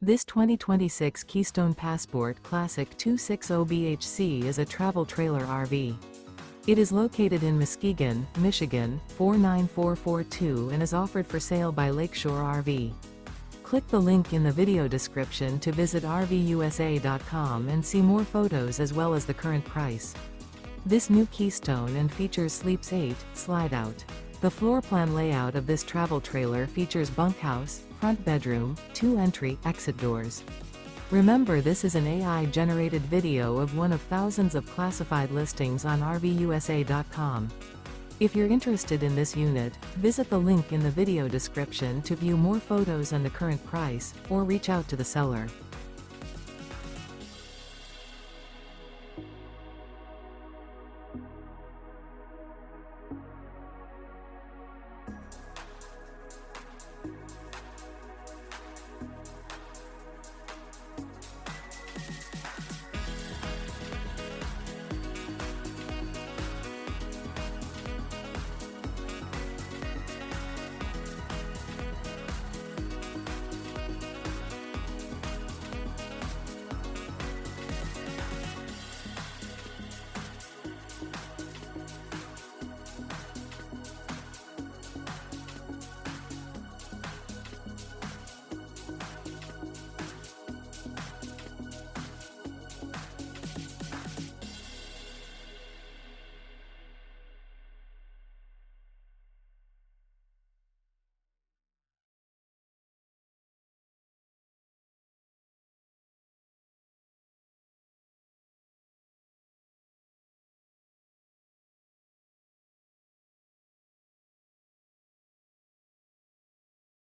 This 2026 Keystone Passport Classic 260BHC is a travel trailer RV. It is located in Muskegon, Michigan, 49442 and is offered for sale by Lakeshore RV. Click the link in the video description to visit RVUSA.com and see more photos as well as the current price. This new Keystone and features Sleeps 8, Slideout. The floor plan layout of this travel trailer features bunkhouse, front bedroom, 2 entry/exit doors. Remember, this is an AI-generated video of one of thousands of classified listings on RVUSA.com. If you're interested in this unit, visit the link in the video description to view more photos and the current price, or reach out to the seller.